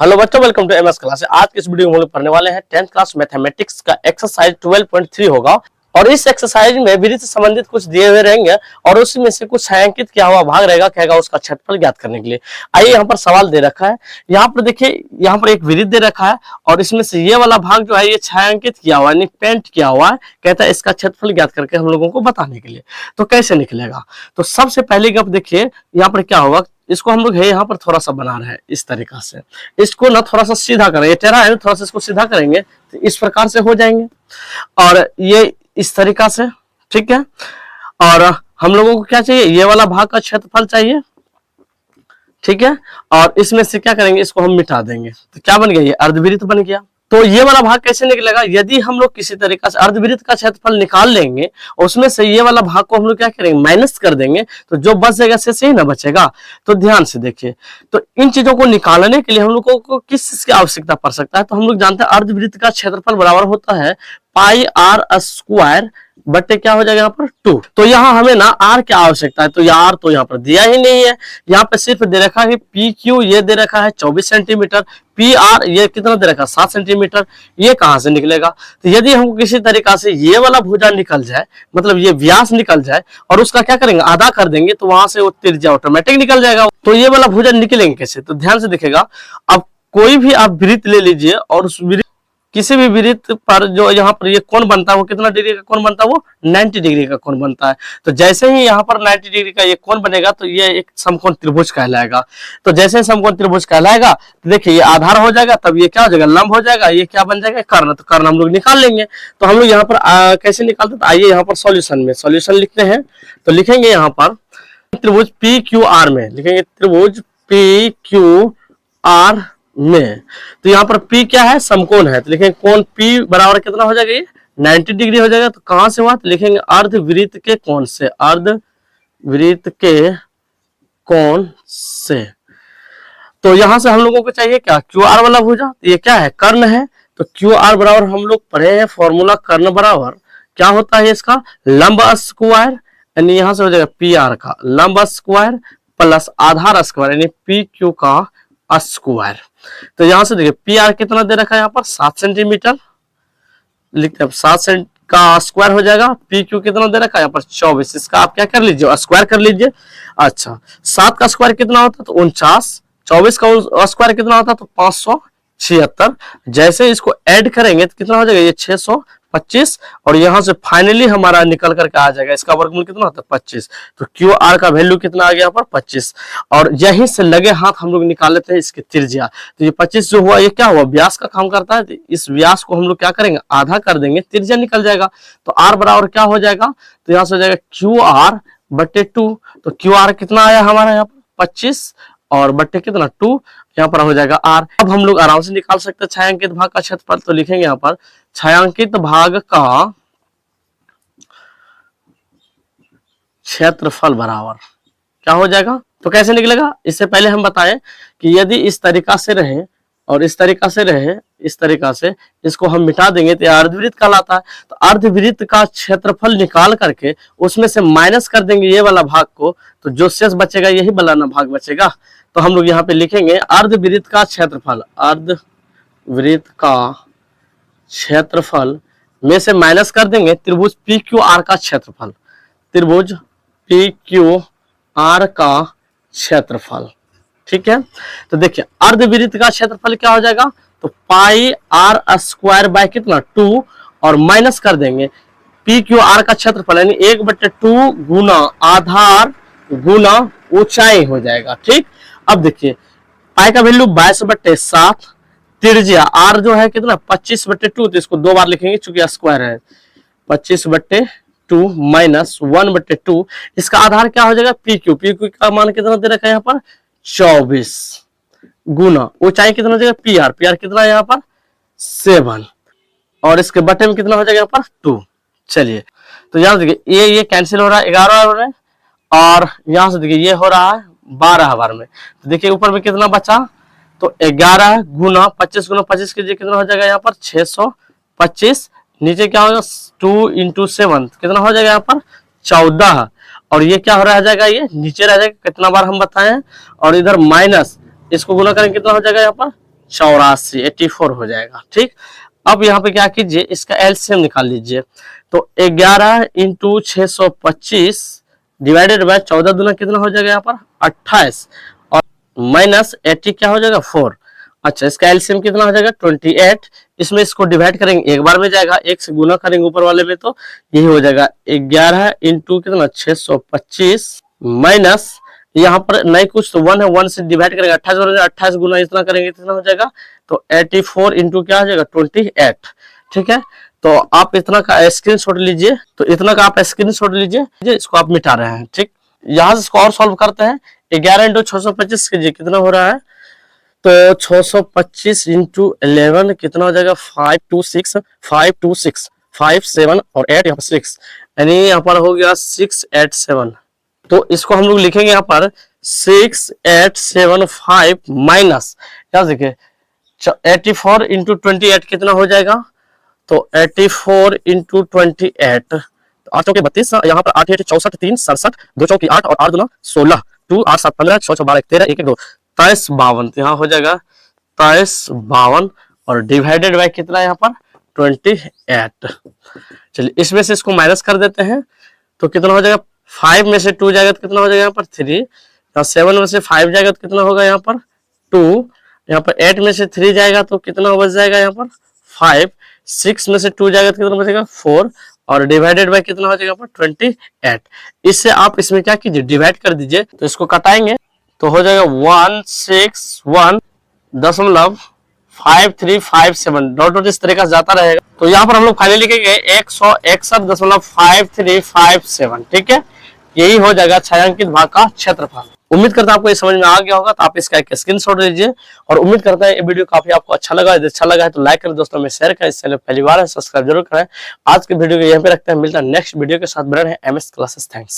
Hello बच्चों, welcome to MS class. आज की इस वीडियो में हम लोग पढ़ने वाले हैं 10th क्लास मैथमेटिक्स का एक्सरसाइज 12.3 होगा। और इस एक्सरसाइज में विधि से संबंधित कुछ दिए हुए रहेंगे और उसमें से कुछ छायांकित किया हुआ भाग रहेगा, कहेगा उसका क्षेत्रफल ज्ञात करने के लिए। आइए, यहाँ पर सवाल दे रखा है। यहाँ पर देखिए, यहाँ पर एक विधि दे रखा है और इसमें से ये वाला भाग जो है ये छायांकित किया हुआ है, पेंट किया हुआ है। कहता है इसका क्षेत्रफल ज्ञात करके हम लोगों को बताने के लिए। तो कैसे निकलेगा? तो सबसे पहली गप देखिए, यहाँ पर क्या होगा, इसको हम लोग है यहाँ पर थोड़ा सा बना रहे हैं इस तरीका से। इसको ना थोड़ा सा सीधा करें, ये टेढ़ा है, थोड़ा सा इसको सीधा करेंगे तो इस प्रकार से हो जाएंगे और ये इस तरीका से, ठीक है। और हम लोगों को क्या चाहिए, ये वाला भाग का क्षेत्रफल चाहिए, ठीक है। और इसमें से क्या करेंगे, इसको हम मिटा देंगे तो क्या बन गया, ये अर्धवृत्त बन गया। तो ये वाला भाग कैसे निकलेगा, यदि हम लोग किसी तरीका से अर्धवृत्त का क्षेत्रफल निकाल लेंगे उसमें से ये वाला भाग को हम लोग क्या करेंगे, माइनस कर देंगे, तो जो बचेगा से ही ना बचेगा। तो ध्यान से देखिए, तो इन चीजों को निकालने के लिए हम लोग को किस चीज की आवश्यकता पड़ सकता है, तो हम लोग जानते हैं अर्धवृत्त का क्षेत्रफल बराबर होता है पाई आर स्क्वायर बटे क्या हो जाएगा यहाँ पर 2। तो यहाँ हमें ना आर की आवश्यकता है, तो यार तो यहाँ पर दिया ही नहीं है। यहाँ पे सिर्फ दे रखा है पी क्यू, ये दे रखा है 24 सेंटीमीटर, पी आर ये कितना दे रखा है 7 सेंटीमीटर। ये कहां से निकलेगा? तो यदि हमको किसी तरीका से ये वाला भुजा निकल जाए, मतलब ये व्यास निकल जाए और उसका क्या करेंगे, आधा कर देंगे, तो वहां से वो त्रिज्या ऑटोमेटिक निकल जाएगा। तो ये वाला भुजा निकलेंगे कैसे, तो ध्यान से दिखेगा। अब कोई भी आप वृत्त ले लीजिए और उस किसी भी वृत्त पर जो यहाँ पर ये कोण बनता है वो कितना डिग्री का कोण बनता है, वो 90 डिग्री का कोण बनता है। तो जैसे ही यहाँ पर 90 डिग्री का ये कोण बनेगा तो ये एक समकोण त्रिभुज कहलाएगा। तो जैसे समकोण त्रिभुज कहलाएगा तो देखिए ये आधार हो जाएगा, तब ये क्या हो जाएगा, लंब हो जाएगा, ये क्या बन जाएगा, कर्ण। तो कर्ण हम लोग निकाल लेंगे। तो हम लोग यहाँ पर कैसे निकालते, तो आइए यहाँ पर सॉल्यूशन में सॉल्यूशन लिखते हैं। तो लिखेंगे यहाँ पर त्रिभुज पी क्यू आर में, लिखेंगे त्रिभुज पी क्यू आर में। तो यहाँ पर P क्या है, समकोण है, तो लिखेंगे कोण P बराबर कितना हो जाएगा, ये 90 डिग्री हो जाएगा। तो कहां से हुआ, तो लिखेंगे अर्धवृत्त के कोण से, अर्धवृत्त के कोण से। तो यहां से हम लोगों को चाहिए क्या, क्यू आर वाला भुजा, तो ये क्या है, कर्ण है। तो क्यू आर बराबर हम लोग पढ़े हैं फॉर्मूला, कर्ण बराबर क्या होता है इसका, लंब स्क्वायर, यानी यहां से हो जाएगा पी आर का लंब स्क्वायर प्लस आधार स्क्वायर, यानी पी क्यू का स्क्वायर। तो यहां से देखिए पी आर कितना दे रखा है यहाँ पर 7 सेंटीमीटर, लिखते हैं 7 सेंट का स्क्वायर हो जाएगा। पी क्यू कितना दे रखा है यहाँ पर 24, इसका आप क्या कर लीजिए, स्क्वायर कर लीजिए। अच्छा, 7 का स्क्वायर कितना होता है, तो 49, 24 का स्क्वायर कितना होता है, तो 576। जैसे इसको ऐड करेंगे तो कितना हो जाएगा, ये 625 और यहां से फाइनली हमारा निकल करके आ जाएगा, इसका वर्गमूल कितना होता है 25। तो क्यू आर का वैल्यू कितना आ गया यहाँ पर 25। और यहीं से लगे हाथ हम लोग निकाल लेते हैं इसके त्रिज्या। तो ये 25 जो हुआ ये क्या हुआ, व्यास का काम करता है। तो इस व्यास को हम लोग क्या करेंगे, आधा कर देंगे, त्रिज्या निकल जाएगा। तो आर बराबर क्या हो जाएगा, तो यहाँ से हो जाएगा क्यू आर बटे 2। तो क्यू आर कितना आया हमारा यहाँ पर 25 और बट्टे कितना 2, यहाँ पर हो जाएगा आर। अब हम लोग आराम से निकाल सकते हैं छायांकित भाग का क्षेत्रफल। तो लिखेंगे यहाँ पर छायांकित भाग का क्षेत्रफल बराबर क्या हो जाएगा, तो कैसे निकलेगा, इससे पहले हम बताएं कि यदि इस तरीका से रहे और इस तरीका से रहे, इस तरीका से इसको हम मिटा देंगे तो अर्धवृत्त कहलाता है। तो अर्धवृत्त का क्षेत्रफल निकाल करके उसमें से माइनस कर देंगे ये वाला भाग को, तो जो शेष बचेगा यही वाला ना भाग बचेगा। तो हम लोग यहाँ पे लिखेंगे अर्धवृत्त का क्षेत्रफल, अर्धवृत्त का क्षेत्रफल में से माइनस कर देंगे त्रिभुज पी क्यू आर का क्षेत्रफल, त्रिभुज पी क्यू आर का क्षेत्रफल, ठीक है। तो देखिए अर्धवृत्त का क्षेत्रफल क्या हो जाएगा, तो पाई आर स्क्वायर बाय कितना 2 और माइनस कर देंगे पी क्यू आर का क्षेत्रफल, यानी 1/2 गुना आधार गुना ऊंचाई हो जाएगा, ठीक। अब देखिए पाई का वैल्यू 22/7, त्रिज्या आर जो है कितना 25/2, तो इसको 2 बार लिखेंगे चूंकि स्क्वायर है, 25/2 माइनस 1/2, इसका आधार क्या हो जाएगा पी क्यू, पी क्यू का मान कितना दे रखा है यहाँ पर 24 गुना ऊंचाई कितना हो जाएगा पी आर, पी आर कितना है यहाँ पर 7 और इसके बटे में कितना हो जाएगा यहाँ पर 2। चलिए तो यहाँ देखिए ये कैंसिल हो रहा है, 11 हो रहा है और यहाँ से देखिए ये हो रहा है 12 बार में। तो देखिए ऊपर में कितना बचा, तो 11 गुना 25 गुना 25 कीजिए कितना हो जाएगा यहाँ पर 625, नीचे क्या होगा 2 × 7 कितना हो जाएगा यहाँ पर 14 और ये क्या हो रहा जाएगा, ये नीचे रह जाएगा, कितना बार हम बताएं, और इधर माइनस इसको गुना करेंगे कितना हो जाएगा यहाँ पर 84, 84 हो जाएगा। ठीक, अब यहाँ पे क्या कीजिए, इसका एलसीएम निकाल लीजिए। तो 11 इंटू 625 डिवाइडेड बाय 14 दूना कितना हो जाएगा यहाँ पर 28 और माइनस 80 क्या हो जाएगा 4। अच्छा, इसका एलसीएम कितना हो जाएगा 28। इसमें इसको डिवाइड करेंगे, एक बार में जाएगा, एक से गुना करेंगे ऊपर वाले में, तो यही हो जाएगा 11 इंटू कितना 625 माइनस यहाँ पर नहीं कुछ तो 1 है, 1 से डिवाइड करेंगे 28 हो जाएगा, 28 गुना इतना करेंगे कितना हो जाएगा, तो 84 इंटू क्या हो जाएगा 28। ठीक है, तो आप इतना का स्क्रीनशॉट लीजिए, तो इतना का आप स्क्रीनशॉट लीजिए, इसको आप मिटा रहे हैं। ठीक, यहाँ से इसको और सॉल्व करते हैं। 11 इंटू 625 कीजिए, कितना हो रहा है, तो 625 इंटू 11 कितना हो जाएगा 526 526 5 7 और 8 यहाँ पर 6, यानी यहाँ पर हो गया 687। तो इसको हम लोग लिखेंगे यहाँ पर 6875 माइनस क्या देखिए 84 इंटू 28 कितना हो जाएगा, तो 84 इंटू 28, 8 चौके 32, यहाँ पर 8 8 64 3 67 2 चौकी 8 और 8 दूना 16 2 8 7 15 6 6 12 13 1 1 2 23 52, यहाँ हो जाएगा 23 52 और डिवाइडेड बाय कितना है यहाँ पर 28। चलिए इसमें से इसको माइनस कर देते हैं, तो कितना हो जाएगा 5 में से 2 जाएगा तो कितना हो जाएगा यहाँ पर 3, यहाँ 7 में से 5 जाएगा तो कितना होगा यहाँ पर 2, यहाँ पर 8 में से 3 जाएगा तो कितना बच जाएगा यहाँ पर 5, 6 में से 2 जाएगा तो कितना बचेगा 4 और डिवाइडेड बाय कितना हो जाएगा 28। इससे आप इसमें क्या कीजिए डिवाइड कर दीजिए, तो इसको कटाएंगे तो हो जाएगा 161.5357 डॉट डॉट इस तरीके से जाता रहेगा। तो यहाँ पर हम लोग फाइनली लिखेंगे 161.5357। ठीक है, यही हो जाएगा छायांकित भाग का क्षेत्रफल। उम्मीद करता हूं आपको ये समझ में आ गया होगा, तो आप इसका एक स्क्रीनशॉट लीजिए और उम्मीद करता है ये वीडियो काफी आपको अच्छा लगा। यदि अच्छा लगा है तो लाइक करें, दोस्तों में शेयर करें, इस चैनल पहली बार है सब्सक्राइब जरूर करें। आज के वीडियो को यहीं पे रखते हैं, मिलता है नेक्स्ट वीडियो के साथ। बने रहें MS क्लासेस। थैंक्स।